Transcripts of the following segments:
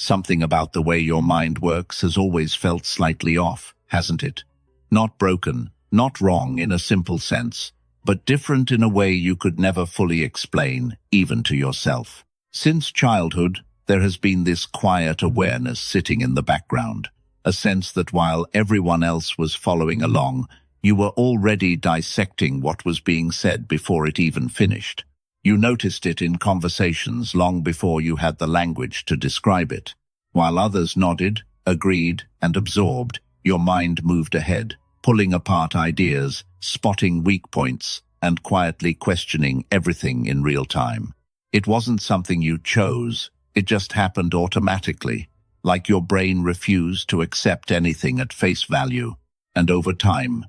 Something about the way your mind works has always felt slightly off, hasn't it? Not broken, not wrong in a simple sense, but different in a way you could never fully explain, even to yourself. Since childhood, there has been this quiet awareness sitting in the background, a sense that while everyone else was following along, you were already dissecting what was being said before it even finished. You noticed it in conversations long before you had the language to describe it. While others nodded, agreed, and absorbed, your mind moved ahead, pulling apart ideas, spotting weak points, and quietly questioning everything in real time. It wasn't something you chose, it just happened automatically, like your brain refused to accept anything at face value. And over time,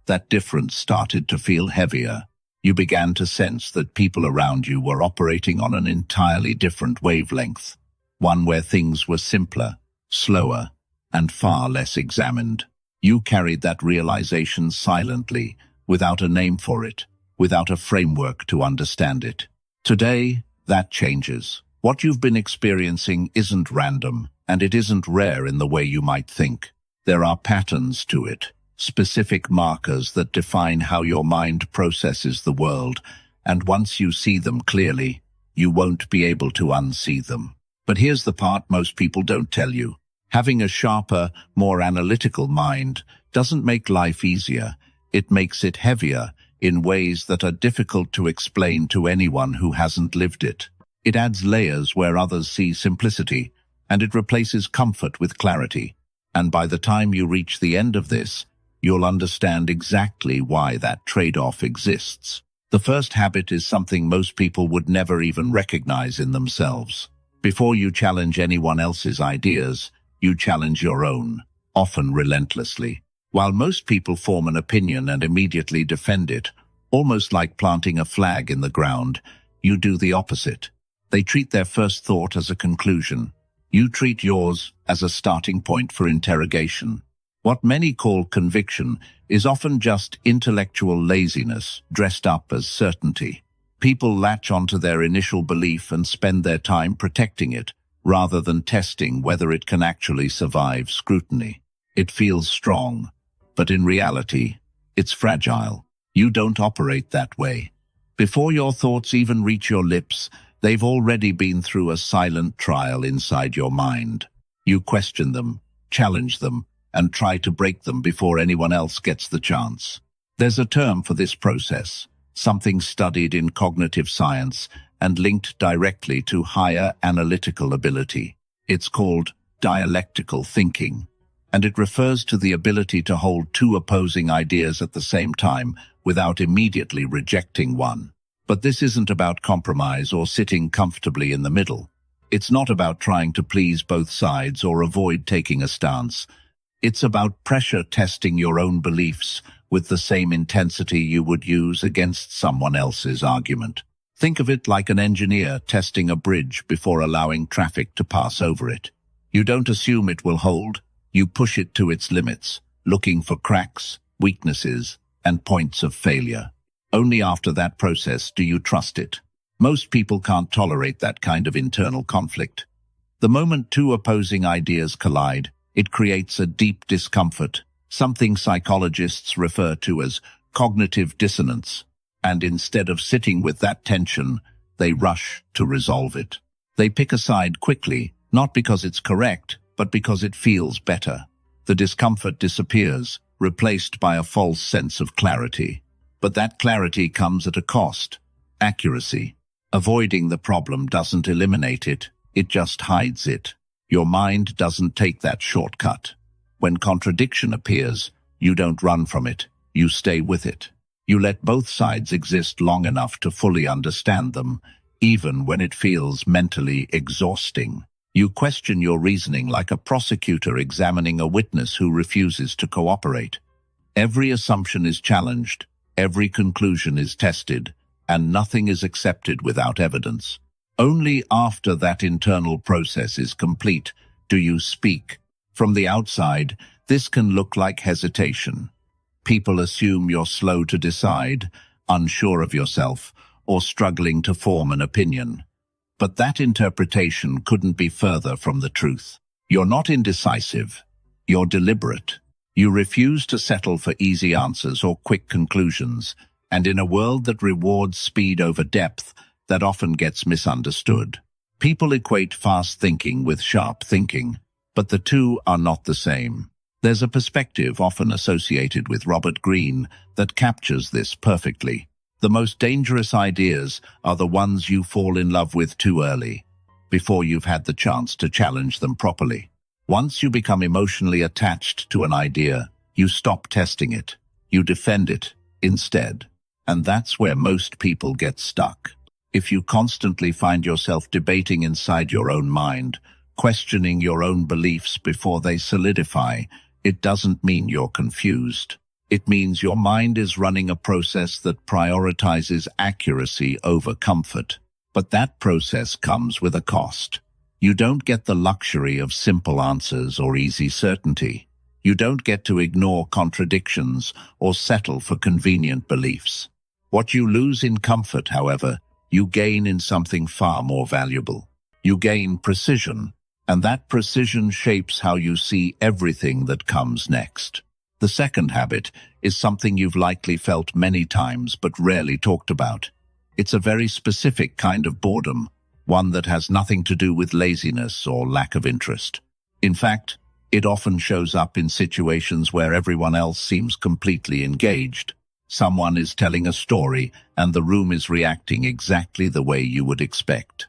that difference started to feel heavier. You began to sense that people around you were operating on an entirely different wavelength, one where things were simpler, slower, and far less examined. You carried that realization silently, without a name for it, without a framework to understand it. Today, that changes. What you've been experiencing isn't random, and it isn't rare in the way you might think. There are patterns to it, specific markers that define how your mind processes the world, and once you see them clearly, you won't be able to unsee them. But here's the part most people don't tell you. Having a sharper, more analytical mind doesn't make life easier. It makes it heavier in ways that are difficult to explain to anyone who hasn't lived it. It adds layers where others see simplicity, and it replaces comfort with clarity. And by the time you reach the end of this, you'll understand exactly why that trade-off exists. The first habit is something most people would never even recognize in themselves. Before you challenge anyone else's ideas, you challenge your own, often relentlessly. While most people form an opinion and immediately defend it, almost like planting a flag in the ground, you do the opposite. They treat their first thought as a conclusion. You treat yours as a starting point for interrogation. What many call conviction is often just intellectual laziness dressed up as certainty. People latch onto their initial belief and spend their time protecting it, rather than testing whether it can actually survive scrutiny. It feels strong, but in reality, it's fragile. You don't operate that way. Before your thoughts even reach your lips, they've already been through a silent trial inside your mind. You question them, challenge them, and try to break them before anyone else gets the chance. There's a term for this process, something studied in cognitive science and linked directly to higher analytical ability. It's called dialectical thinking, and it refers to the ability to hold two opposing ideas at the same time without immediately rejecting one. But this isn't about compromise or sitting comfortably in the middle. It's not about trying to please both sides or avoid taking a stance. It's about pressure testing your own beliefs with the same intensity you would use against someone else's argument. Think of it like an engineer testing a bridge before allowing traffic to pass over it. You don't assume it will hold, you push it to its limits, looking for cracks, weaknesses, and points of failure. Only after that process do you trust it. Most people can't tolerate that kind of internal conflict. The moment two opposing ideas collide, it creates a deep discomfort, something psychologists refer to as cognitive dissonance. And instead of sitting with that tension, they rush to resolve it. They pick a side quickly, not because it's correct, but because it feels better. The discomfort disappears, replaced by a false sense of clarity. But that clarity comes at a cost: accuracy. Avoiding the problem doesn't eliminate it, it just hides it. Your mind doesn't take that shortcut. When contradiction appears, you don't run from it, you stay with it. You let both sides exist long enough to fully understand them, even when it feels mentally exhausting. You question your reasoning like a prosecutor examining a witness who refuses to cooperate. Every assumption is challenged, every conclusion is tested, and nothing is accepted without evidence. Only after that internal process is complete do you speak. From the outside, this can look like hesitation. People assume you're slow to decide, unsure of yourself, or struggling to form an opinion. But that interpretation couldn't be further from the truth. You're not indecisive. You're deliberate. You refuse to settle for easy answers or quick conclusions, and in a world that rewards speed over depth, that often gets misunderstood. People equate fast thinking with sharp thinking, but the two are not the same. There's a perspective often associated with Robert Greene that captures this perfectly. The most dangerous ideas are the ones you fall in love with too early, before you've had the chance to challenge them properly. Once you become emotionally attached to an idea, you stop testing it. You defend it instead. And that's where most people get stuck. If you constantly find yourself debating inside your own mind, questioning your own beliefs before they solidify, it doesn't mean you're confused. It means your mind is running a process that prioritizes accuracy over comfort. But that process comes with a cost. You don't get the luxury of simple answers or easy certainty. You don't get to ignore contradictions or settle for convenient beliefs. What you lose in comfort, however, you gain in something far more valuable. You gain precision, and that precision shapes how you see everything that comes next. The second habit is something you've likely felt many times but rarely talked about. It's a very specific kind of boredom, one that has nothing to do with laziness or lack of interest. In fact, it often shows up in situations where everyone else seems completely engaged. Someone is telling a story and the room is reacting exactly the way you would expect.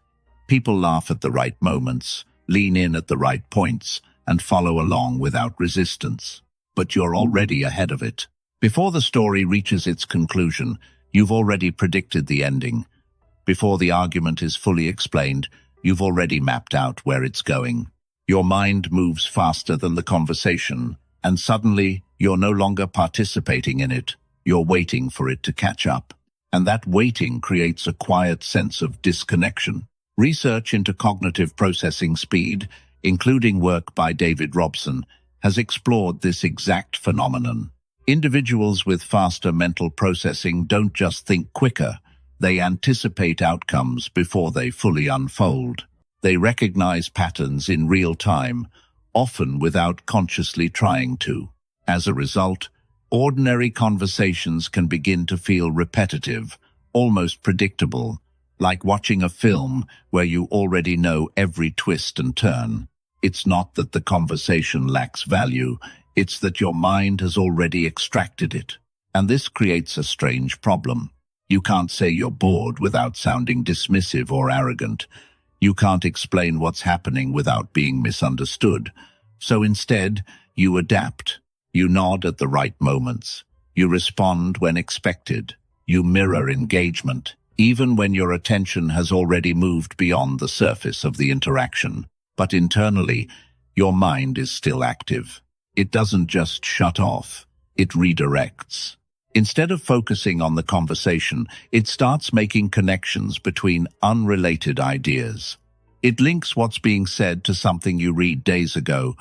People laugh at the right moments, lean in at the right points, and follow along without resistance. But you're already ahead of it. Before the story reaches its conclusion, you've already predicted the ending. Before the argument is fully explained, you've already mapped out where it's going. Your mind moves faster than the conversation, and suddenly you're no longer participating in it. You're waiting for it to catch up. And that waiting creates a quiet sense of disconnection. Research into cognitive processing speed, including work by David Robson, has explored this exact phenomenon. Individuals with faster mental processing don't just think quicker, they anticipate outcomes before they fully unfold. They recognize patterns in real time, often without consciously trying to. As a result, ordinary conversations can begin to feel repetitive, almost predictable, like watching a film where you already know every twist and turn. It's not that the conversation lacks value, it's that your mind has already extracted it. And this creates a strange problem. You can't say you're bored without sounding dismissive or arrogant. You can't explain what's happening without being misunderstood. So instead, you adapt. You nod at the right moments. You respond when expected. You mirror engagement, even when your attention has already moved beyond the surface of the interaction. But internally, your mind is still active. It doesn't just shut off, it redirects. Instead of focusing on the conversation, it starts making connections between unrelated ideas. It links what's being said to something you read days ago,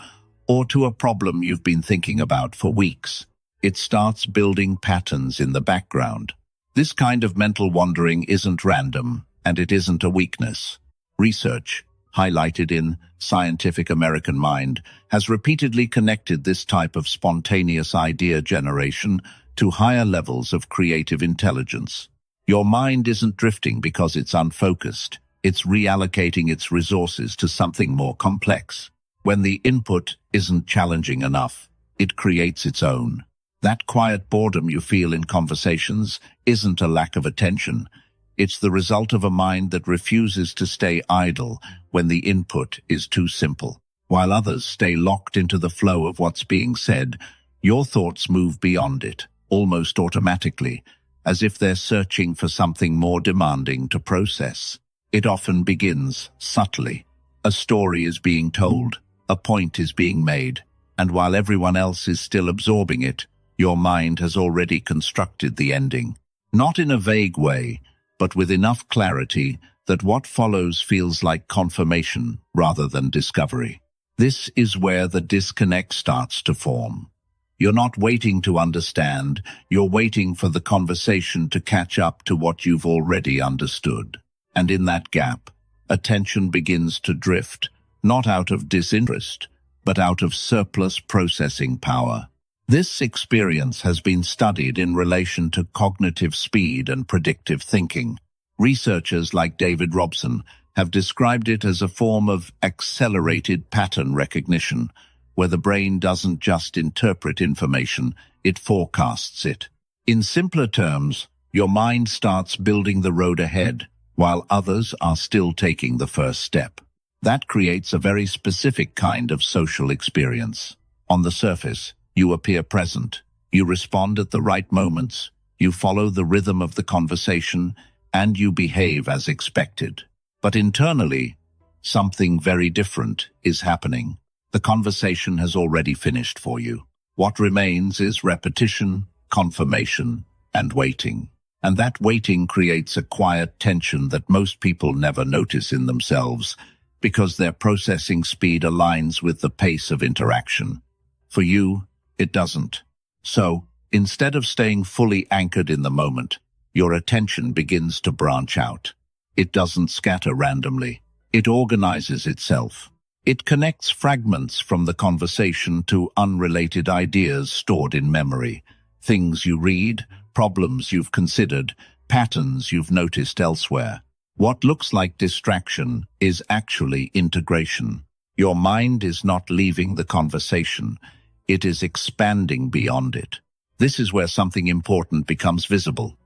or to a problem you've been thinking about for weeks. It starts building patterns in the background. This kind of mental wandering isn't random, and it isn't a weakness. Research, highlighted in Scientific American Mind, has repeatedly connected this type of spontaneous idea generation to higher levels of creative intelligence. Your mind isn't drifting because it's unfocused. It's reallocating its resources to something more complex. When the input isn't challenging enough, it creates its own. That quiet boredom you feel in conversations isn't a lack of attention. It's the result of a mind that refuses to stay idle when the input is too simple. While others stay locked into the flow of what's being said, your thoughts move beyond it, almost automatically, as if they're searching for something more demanding to process. It often begins subtly. A story is being told, a point is being made, and while everyone else is still absorbing it, your mind has already constructed the ending. Not in a vague way, but with enough clarity that what follows feels like confirmation rather than discovery. This is where the disconnect starts to form. You're not waiting to understand, you're waiting for the conversation to catch up to what you've already understood. And in that gap, attention begins to drift, not out of disinterest, but out of surplus processing power. This experience has been studied in relation to cognitive speed and predictive thinking. Researchers like David Robson have described it as a form of accelerated pattern recognition, where the brain doesn't just interpret information, it forecasts it. In simpler terms, your mind starts building the road ahead, while others are still taking the first step. That creates a very specific kind of social experience. On the surface, you appear present, you respond at the right moments, you follow the rhythm of the conversation, and you behave as expected. But internally, something very different is happening. The conversation has already finished for you. What remains is repetition, confirmation, and waiting. And that waiting creates a quiet tension that most people never notice in themselves because their processing speed aligns with the pace of interaction. For you, it doesn't. So, instead of staying fully anchored in the moment, your attention begins to branch out. It doesn't scatter randomly. It organizes itself. It connects fragments from the conversation to unrelated ideas stored in memory. Things you read, problems you've considered, patterns you've noticed elsewhere. What looks like distraction is actually integration. Your mind is not leaving the conversation. It is expanding beyond it. This is where something important becomes visible.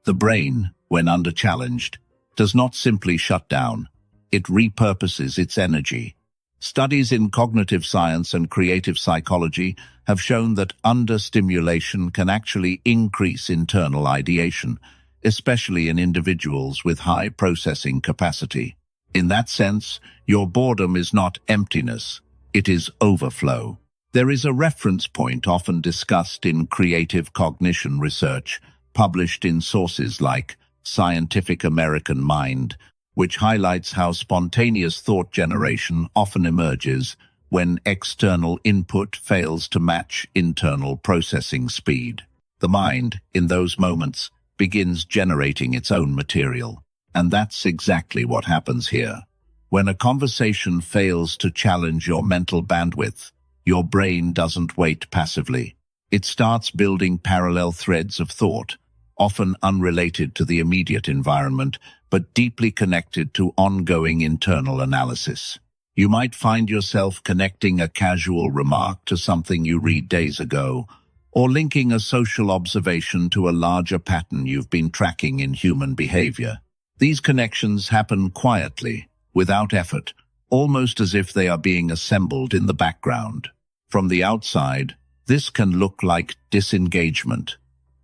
The brain, when under-challenged, does not simply shut down. It repurposes its energy. Studies in cognitive science and creative psychology have shown that under-stimulation can actually increase internal ideation, especially in individuals with high processing capacity. In that sense, your boredom is not emptiness, it is overflow. There is a reference point often discussed in creative cognition research, published in sources like Scientific American Mind, which highlights how spontaneous thought generation often emerges when external input fails to match internal processing speed. The mind, in those moments, begins generating its own material. And that's exactly what happens here. When a conversation fails to challenge your mental bandwidth, your brain doesn't wait passively. It starts building parallel threads of thought, often unrelated to the immediate environment, but deeply connected to ongoing internal analysis. You might find yourself connecting a casual remark to something you read days ago, or linking a social observation to a larger pattern you've been tracking in human behavior. These connections happen quietly, without effort, almost as if they are being assembled in the background. From the outside, this can look like disengagement,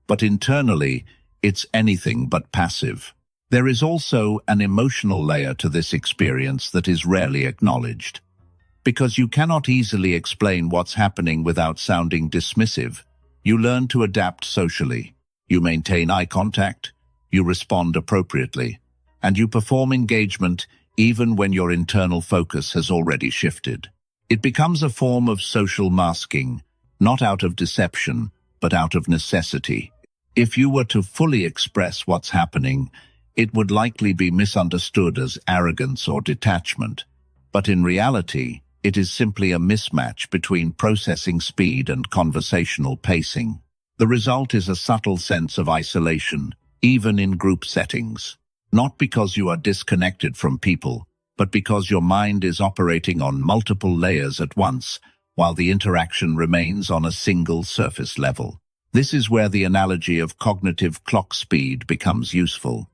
but internally, it's anything but passive. There is also an emotional layer to this experience that is rarely acknowledged. Because you cannot easily explain what's happening without sounding dismissive, you learn to adapt socially. You maintain eye contact, you respond appropriately, and you perform engagement even when your internal focus has already shifted. It becomes a form of social masking, not out of deception, but out of necessity. If you were to fully express what's happening, it would likely be misunderstood as arrogance or detachment. But in reality, it is simply a mismatch between processing speed and conversational pacing. The result is a subtle sense of isolation, even in group settings. Not because you are disconnected from people, but because your mind is operating on multiple layers at once, while the interaction remains on a single surface level. This is where the analogy of cognitive clock speed becomes useful.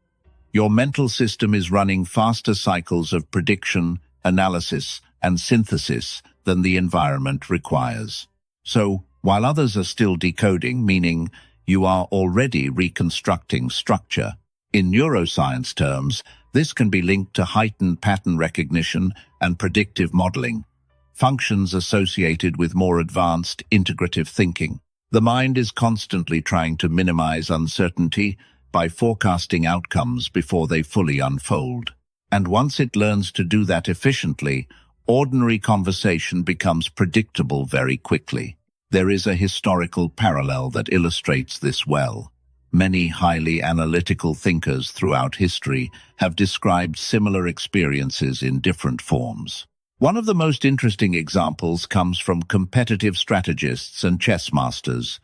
Your mental system is running faster cycles of prediction, analysis, and synthesis than the environment requires. So, while others are still decoding, meaning you are already reconstructing structure, in neuroscience terms, this can be linked to heightened pattern recognition and predictive modeling, functions associated with more advanced integrative thinking. The mind is constantly trying to minimize uncertainty by forecasting outcomes before they fully unfold. And once it learns to do that efficiently, ordinary conversation becomes predictable very quickly. There is a historical parallel that illustrates this well. Many highly analytical thinkers throughout history have described similar experiences in different forms. One of the most interesting examples comes from competitive strategists and chess masters,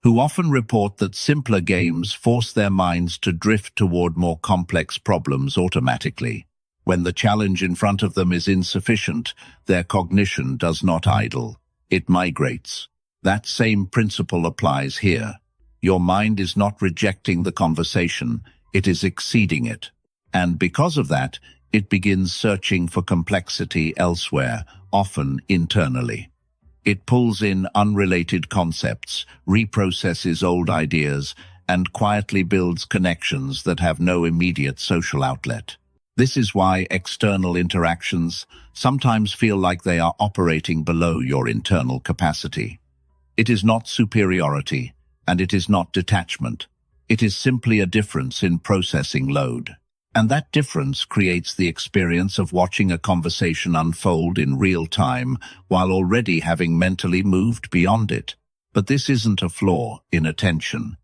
who often report that simpler games force their minds to drift toward more complex problems automatically. When the challenge in front of them is insufficient, their cognition does not idle. It migrates. That same principle applies here. Your mind is not rejecting the conversation, it is exceeding it. And because of that, it begins searching for complexity elsewhere, often internally. It pulls in unrelated concepts, reprocesses old ideas, and quietly builds connections that have no immediate social outlet. This is why external interactions sometimes feel like they are operating below your internal capacity. It is not superiority, and it is not detachment. It is simply a difference in processing load. And that difference creates the experience of watching a conversation unfold in real time while already having mentally moved beyond it. But this isn't a flaw in attention.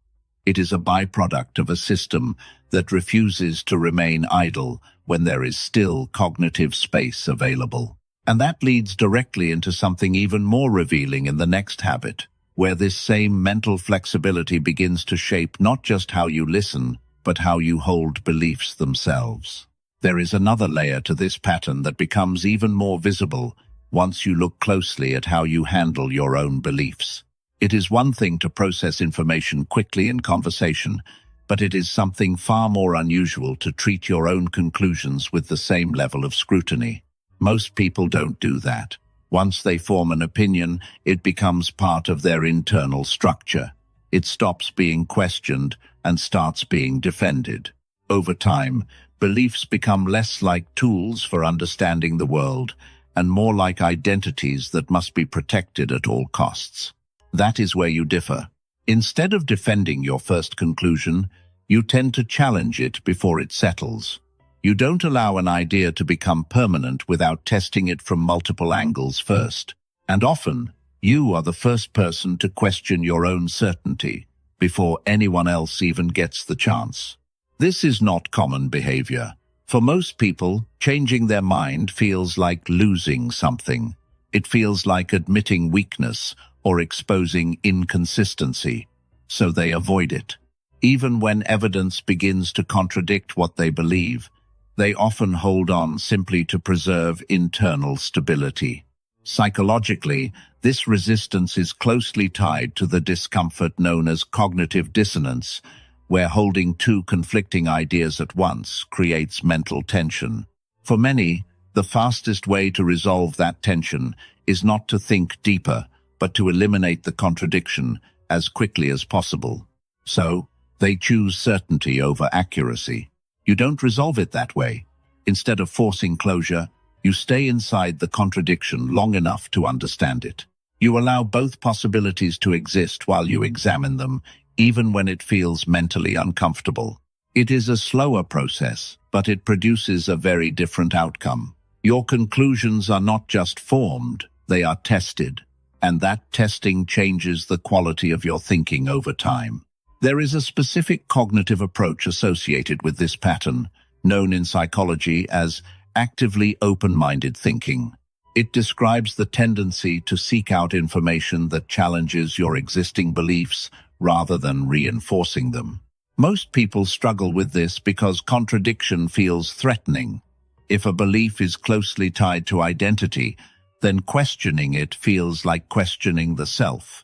It is a byproduct of a system that refuses to remain idle when there is still cognitive space available. And that leads directly into something even more revealing in the next habit, where this same mental flexibility begins to shape not just how you listen, but how you hold beliefs themselves. There is another layer to this pattern that becomes even more visible once you look closely at how you handle your own beliefs. It is one thing to process information quickly in conversation, but it is something far more unusual to treat your own conclusions with the same level of scrutiny. Most people don't do that. Once they form an opinion, it becomes part of their internal structure. It stops being questioned and starts being defended. Over time, beliefs become less like tools for understanding the world and more like identities that must be protected at all costs. That is where you differ. Instead of defending your first conclusion, you tend to challenge it before it settles. You don't allow an idea to become permanent without testing it from multiple angles first. And often, you are the first person to question your own certainty before anyone else even gets the chance. This is not common behavior. For most people, changing their mind feels like losing something. It feels like admitting weakness or exposing inconsistency, so they avoid it. Even when evidence begins to contradict what they believe, they often hold on simply to preserve internal stability. Psychologically, this resistance is closely tied to the discomfort known as cognitive dissonance, where holding two conflicting ideas at once creates mental tension. For many, the fastest way to resolve that tension is not to think deeper, but to eliminate the contradiction as quickly as possible. So, they choose certainty over accuracy. You don't resolve it that way. Instead of forcing closure, you stay inside the contradiction long enough to understand it. You allow both possibilities to exist while you examine them, even when it feels mentally uncomfortable. It is a slower process, but it produces a very different outcome. Your conclusions are not just formed, they are tested, and that testing changes the quality of your thinking over time. There is a specific cognitive approach associated with this pattern, known in psychology as actively open-minded thinking. It describes the tendency to seek out information that challenges your existing beliefs rather than reinforcing them. Most people struggle with this because contradiction feels threatening. If a belief is closely tied to identity, then questioning it feels like questioning the self.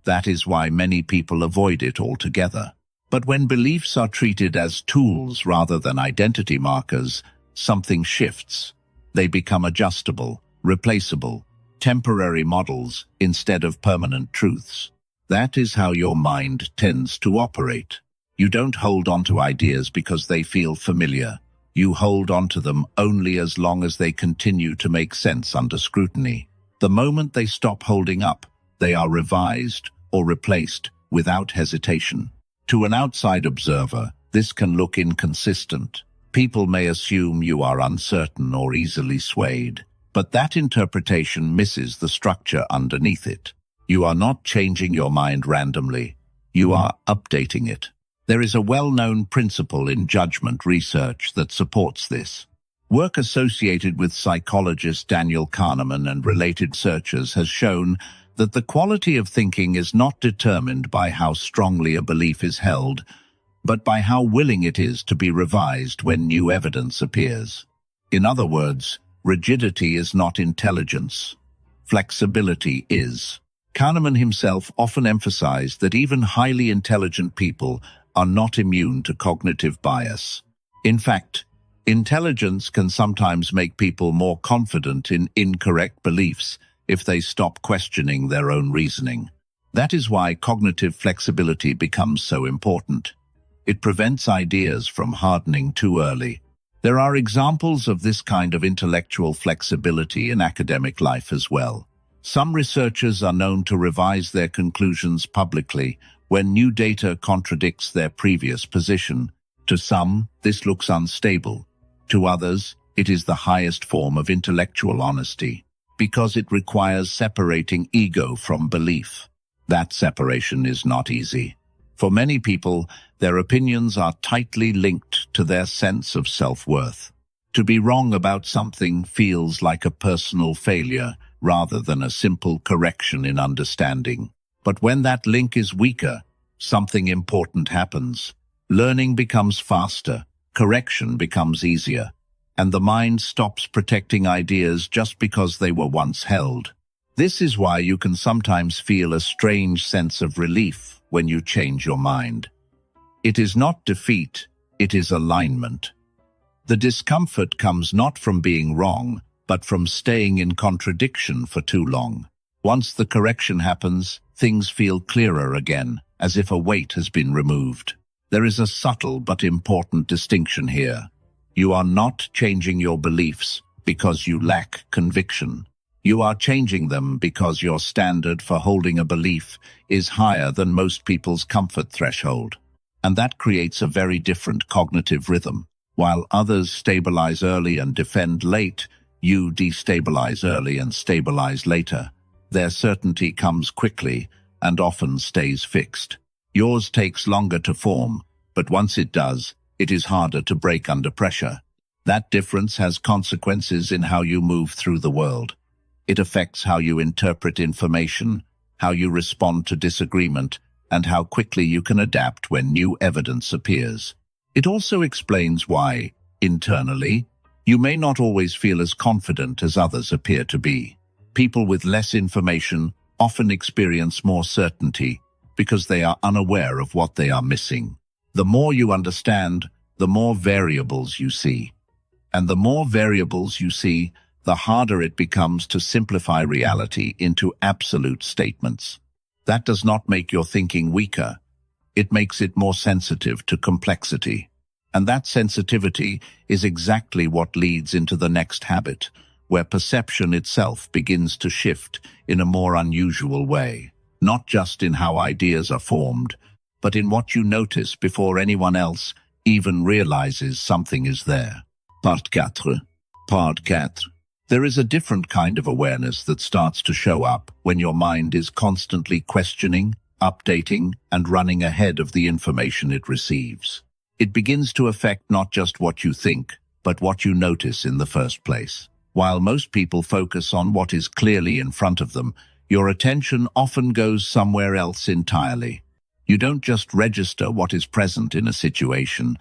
That is why many people avoid it altogether. But when beliefs are treated as tools rather than identity markers, something shifts. They become adjustable, replaceable, temporary models instead of permanent truths. That is how your mind tends to operate. You don't hold on to ideas because they feel familiar. You hold on to them only as long as they continue to make sense under scrutiny. The moment they stop holding up, they are revised or replaced without hesitation. To an outside observer, this can look inconsistent. People may assume you are uncertain or easily swayed, but that interpretation misses the structure underneath it. You are not changing your mind randomly. You are updating it. There is a well-known principle in judgment research that supports this. Work associated with psychologist Daniel Kahneman and related researchers has shown that the quality of thinking is not determined by how strongly a belief is held, but by how willing it is to be revised when new evidence appears. In other words, rigidity is not intelligence. Flexibility is. Kahneman himself often emphasized that even highly intelligent people are not immune to cognitive bias. In fact, intelligence can sometimes make people more confident in incorrect beliefs if they stop questioning their own reasoning. That is why cognitive flexibility becomes so important. It prevents ideas from hardening too early. There are examples of this kind of intellectual flexibility in academic life as well. Some researchers are known to revise their conclusions publicly when new data contradicts their previous position. To some, this looks unstable. To others, it is the highest form of intellectual honesty, because it requires separating ego from belief. That separation is not easy. For many people, their opinions are tightly linked to their sense of self-worth. To be wrong about something feels like a personal failure rather than a simple correction in understanding. But when that link is weaker, something important happens. Learning becomes faster, correction becomes easier, and the mind stops protecting ideas just because they were once held. This is why you can sometimes feel a strange sense of relief when you change your mind. It is not defeat, it is alignment. The discomfort comes not from being wrong, but from staying in contradiction for too long. Once the correction happens, things feel clearer again, as if a weight has been removed. There is a subtle but important distinction here. You are not changing your beliefs because you lack conviction. You are changing them because your standard for holding a belief is higher than most people's comfort threshold. And that creates a very different cognitive rhythm. While others stabilize early and defend late, you destabilize early and stabilize later. Their certainty comes quickly and often stays fixed. Yours takes longer to form, but once it does, it is harder to break under pressure. That difference has consequences in how you move through the world. It affects how you interpret information, how you respond to disagreement, and how quickly you can adapt when new evidence appears. It also explains why, internally, you may not always feel as confident as others appear to be. People with less information often experience more certainty because they are unaware of what they are missing. The more you understand, the more variables you see. And the more variables you see, the harder it becomes to simplify reality into absolute statements. That does not make your thinking weaker. It makes it more sensitive to complexity. And that sensitivity is exactly what leads into the next habit, where perception itself begins to shift in a more unusual way, not just in how ideas are formed, but in what you notice before anyone else even realizes something is there. Part 4. Part 4. There is a different kind of awareness that starts to show up when your mind is constantly questioning, updating, and running ahead of the information it receives. It begins to affect not just what you think, but what you notice in the first place. While most people focus on what is clearly in front of them, your attention often goes somewhere else entirely. You don't just register what is present in a situation,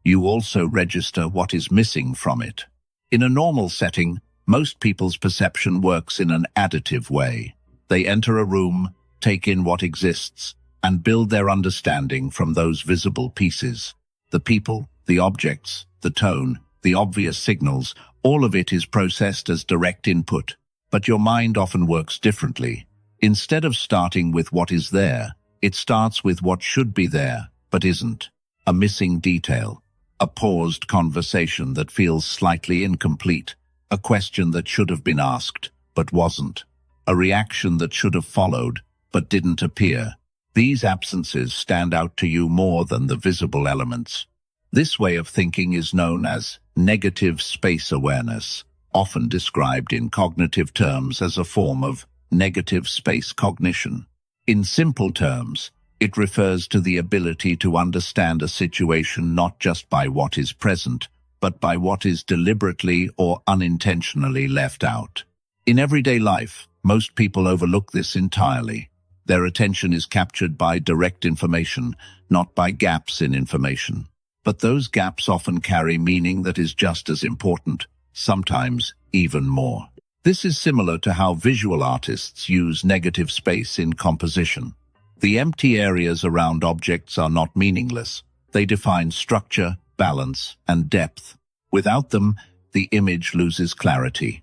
you also register what is missing from it. In a normal setting, most people's perception works in an additive way. They enter a room, take in what exists, and build their understanding from those visible pieces. The people, the objects, the tone, the obvious signals, all of it is processed as direct input. But your mind often works differently. Instead of starting with what is there, it starts with what should be there, but isn't. A missing detail, a paused conversation that feels slightly incomplete, a question that should have been asked, but wasn't, a reaction that should have followed, but didn't appear. These absences stand out to you more than the visible elements. This way of thinking is known as negative space awareness, often described in cognitive terms as a form of negative space cognition. In simple terms, It refers to the ability to understand a situation not just by what is present, but by what is deliberately or unintentionally left out. In everyday life, most people overlook this entirely. Their attention is captured by direct information, not by gaps in information. But those gaps often carry meaning that is just as important, sometimes even more. This is similar to how visual artists use negative space in composition. The empty areas around objects are not meaningless. They define structure, balance, and depth. Without them, the image loses clarity.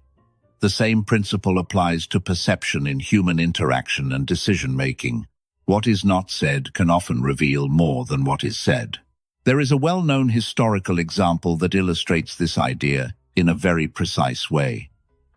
The same principle applies to perception in human interaction and decision-making. What is not said can often reveal more than what is said. There is a well-known historical example that illustrates this idea in a very precise way.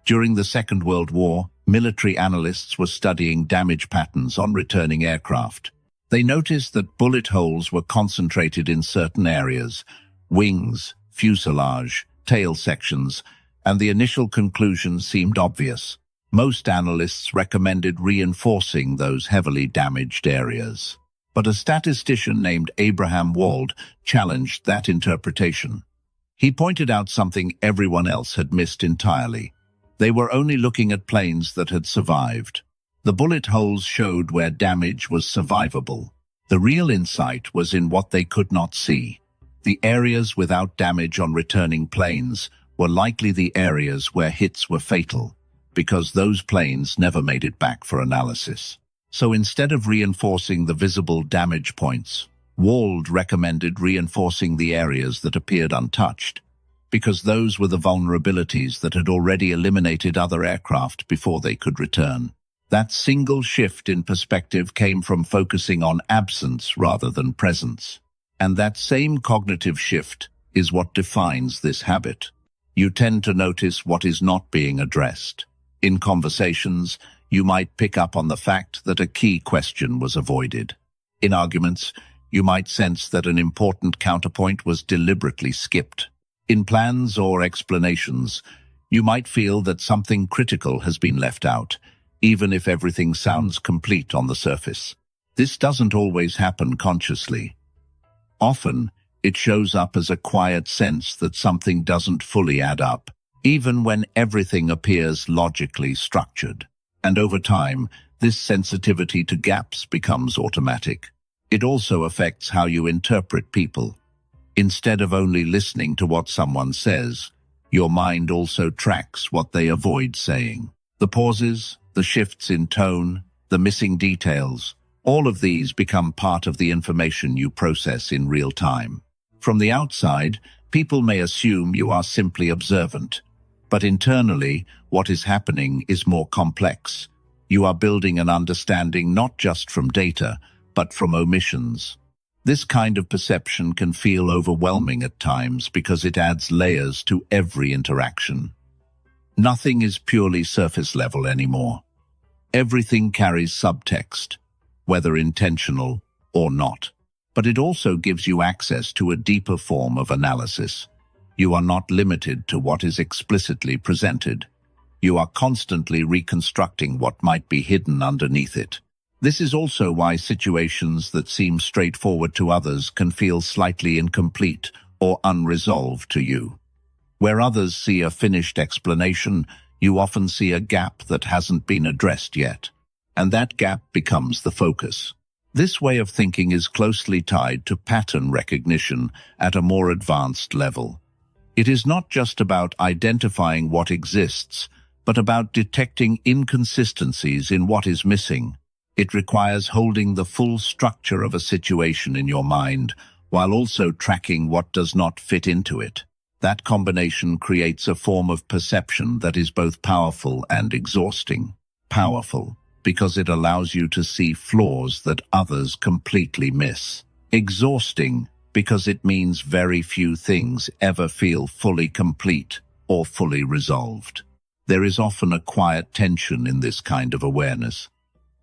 During the Second World War, military analysts were studying damage patterns on returning aircraft. They noticed that bullet holes were concentrated in certain areas: wings, fuselage, tail sections, and the initial conclusion seemed obvious. Most analysts recommended reinforcing those heavily damaged areas. But a statistician named Abraham Wald challenged that interpretation. He pointed out something everyone else had missed entirely. They were only looking at planes that had survived. The bullet holes showed where damage was survivable. The real insight was in what they could not see. The areas without damage on returning planes were likely the areas where hits were fatal, because those planes never made it back for analysis. So instead of reinforcing the visible damage points, Wald recommended reinforcing the areas that appeared untouched, because those were the vulnerabilities that had already eliminated other aircraft before they could return. That single shift in perspective came from focusing on absence rather than presence. And that same cognitive shift is what defines this habit. You tend to notice what is not being addressed. In conversations, you might pick up on the fact that a key question was avoided. In arguments, you might sense that an important counterpoint was deliberately skipped. In plans or explanations, you might feel that something critical has been left out, even if everything sounds complete on the surface. This doesn't always happen consciously. Often, it shows up as a quiet sense that something doesn't fully add up, even when everything appears logically structured. And over time, this sensitivity to gaps becomes automatic. It also affects how you interpret people. Instead of only listening to what someone says, your mind also tracks what they avoid saying. The pauses, the shifts in tone, the missing details, all of these become part of the information you process in real time. From the outside, people may assume you are simply observant, but internally, what is happening is more complex. You are building an understanding not just from data, but from omissions. This kind of perception can feel overwhelming at times because it adds layers to every interaction. Nothing is purely surface level anymore. Everything carries subtext, whether intentional or not. But it also gives you access to a deeper form of analysis. You are not limited to what is explicitly presented. You are constantly reconstructing what might be hidden underneath it. This is also why situations that seem straightforward to others can feel slightly incomplete or unresolved to you. Where others see a finished explanation, you often see a gap that hasn't been addressed yet, and that gap becomes the focus. This way of thinking is closely tied to pattern recognition at a more advanced level. It is not just about identifying what exists, but about detecting inconsistencies in what is missing. It requires holding the full structure of a situation in your mind, while also tracking what does not fit into it. That combination creates a form of perception that is both powerful and exhausting. Powerful, because it allows you to see flaws that others completely miss. Exhausting, because it means very few things ever feel fully complete or fully resolved. There is often a quiet tension in this kind of awareness.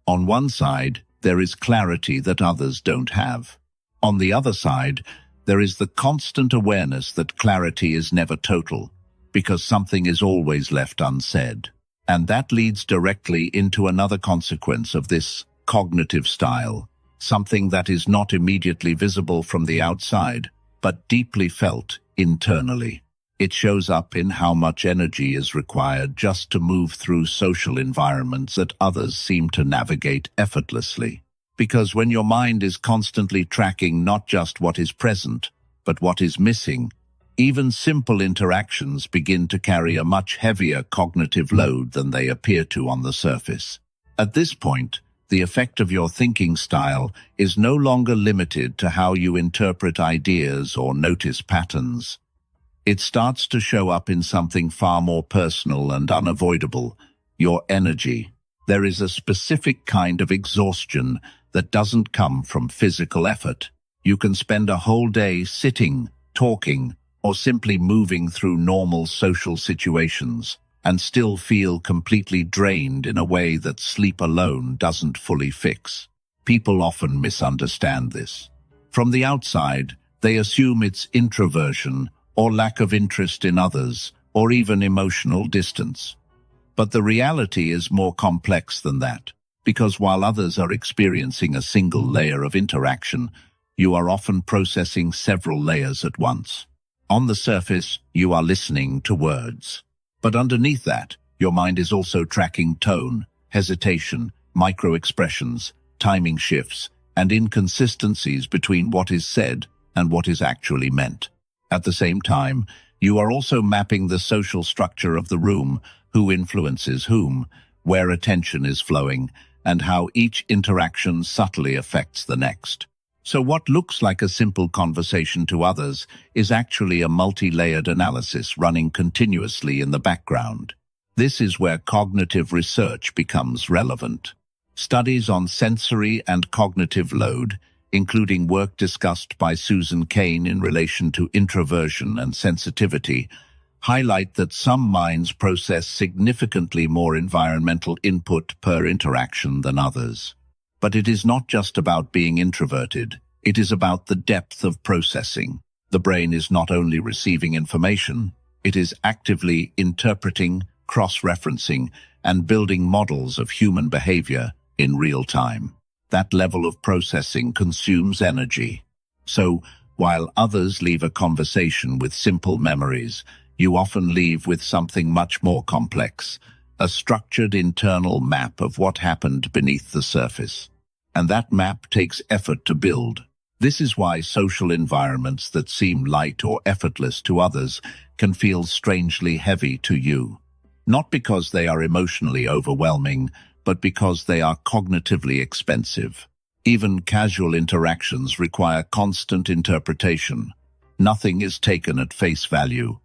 On one side, there is clarity that others don't have. On the other side, there is the constant awareness that clarity is never total, because something is always left unsaid. And that leads directly into another consequence of this cognitive style: something that is not immediately visible from the outside, but deeply felt internally. It shows up in how much energy is required just to move through social environments that others seem to navigate effortlessly. Because when your mind is constantly tracking not just what is present, but what is missing, even simple interactions begin to carry a much heavier cognitive load than they appear to on the surface. At this point, the effect of your thinking style is no longer limited to how you interpret ideas or notice patterns. It starts to show up in something far more personal and unavoidable: your energy. There is a specific kind of exhaustion that doesn't come from physical effort. You can spend a whole day sitting, talking, or simply moving through normal social situations and still feel completely drained in a way that sleep alone doesn't fully fix. People often misunderstand this. From the outside, they assume it's introversion or lack of interest in others, or even emotional distance. But the reality is more complex than that, because while others are experiencing a single layer of interaction, you are often processing several layers at once. On the surface, you are listening to words. But underneath that, your mind is also tracking tone, hesitation, micro-expressions, timing shifts, and inconsistencies between what is said and what is actually meant. At the same time, you are also mapping the social structure of the room, who influences whom, where attention is flowing, and how each interaction subtly affects the next. So what looks like a simple conversation to others is actually a multi-layered analysis running continuously in the background. This is where cognitive research becomes relevant. Studies on sensory and cognitive load, including work discussed by Susan Cain in relation to introversion and sensitivity, highlight that some minds process significantly more environmental input per interaction than others. But it is not just about being introverted, it is about the depth of processing. The brain is not only receiving information, it is actively interpreting, cross-referencing, and building models of human behavior in real time. That level of processing consumes energy. So, while others leave a conversation with simple memories, you often leave with something much more complex, a structured internal map of what happened beneath the surface. And that map takes effort to build. This is why social environments that seem light or effortless to others can feel strangely heavy to you. Not because they are emotionally overwhelming, but because they are cognitively expensive. Even casual interactions require constant interpretation. Nothing is taken at face value.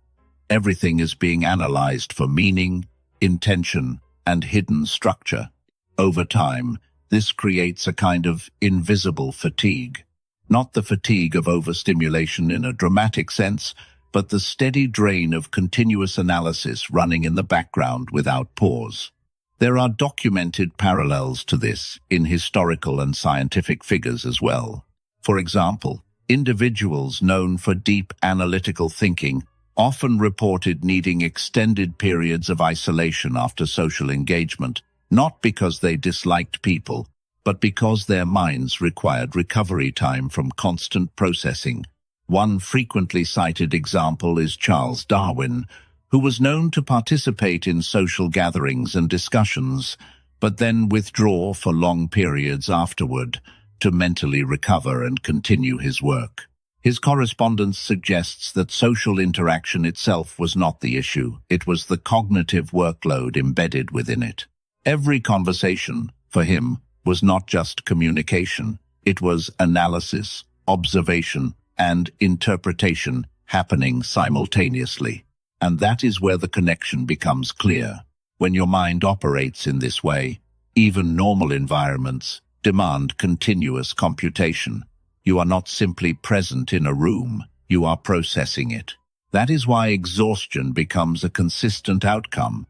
Everything is being analyzed for meaning, intention, and hidden structure. Over time, this creates a kind of invisible fatigue. Not the fatigue of overstimulation in a dramatic sense, but the steady drain of continuous analysis running in the background without pause. There are documented parallels to this in historical and scientific figures as well. For example, individuals known for deep analytical thinking often reported needing extended periods of isolation after social engagement, not because they disliked people, but because their minds required recovery time from constant processing. One frequently cited example is Charles Darwin, who was known to participate in social gatherings and discussions, but then withdraw for long periods afterward to mentally recover and continue his work. His correspondence suggests that social interaction itself was not the issue, it was the cognitive workload embedded within it. Every conversation, for him, was not just communication, it was analysis, observation, and interpretation happening simultaneously. And that is where the connection becomes clear. When your mind operates in this way, even normal environments demand continuous computation. You are not simply present in a room, you are processing it. That is why exhaustion becomes a consistent outcome.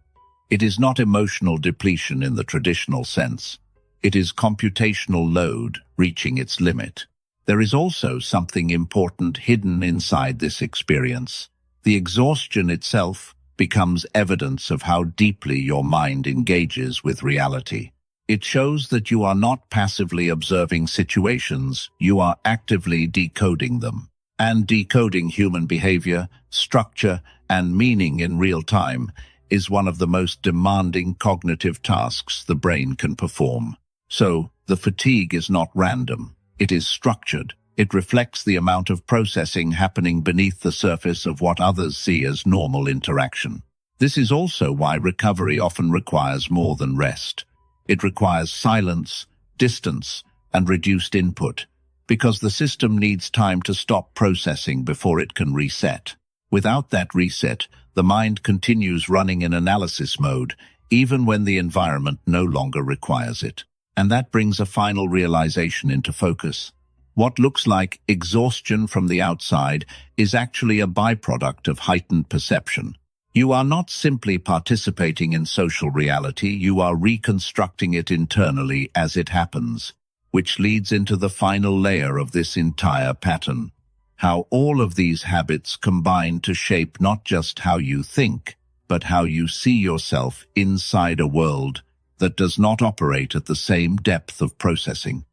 It is not emotional depletion in the traditional sense. It is computational load reaching its limit. There is also something important hidden inside this experience. The exhaustion itself becomes evidence of how deeply your mind engages with reality. It shows that you are not passively observing situations, you are actively decoding them. And decoding human behavior, structure, and meaning in real time is one of the most demanding cognitive tasks the brain can perform. So, the fatigue is not random. It is structured. It reflects the amount of processing happening beneath the surface of what others see as normal interaction. This is also why recovery often requires more than rest. It requires silence, distance, and reduced input, because the system needs time to stop processing before it can reset. Without that reset, the mind continues running in analysis mode, even when the environment no longer requires it. And that brings a final realization into focus. What looks like exhaustion from the outside is actually a byproduct of heightened perception. You are not simply participating in social reality, you are reconstructing it internally as it happens, which leads into the final layer of this entire pattern. How all of these habits combine to shape not just how you think, but how you see yourself inside a world that does not operate at the same depth of processing.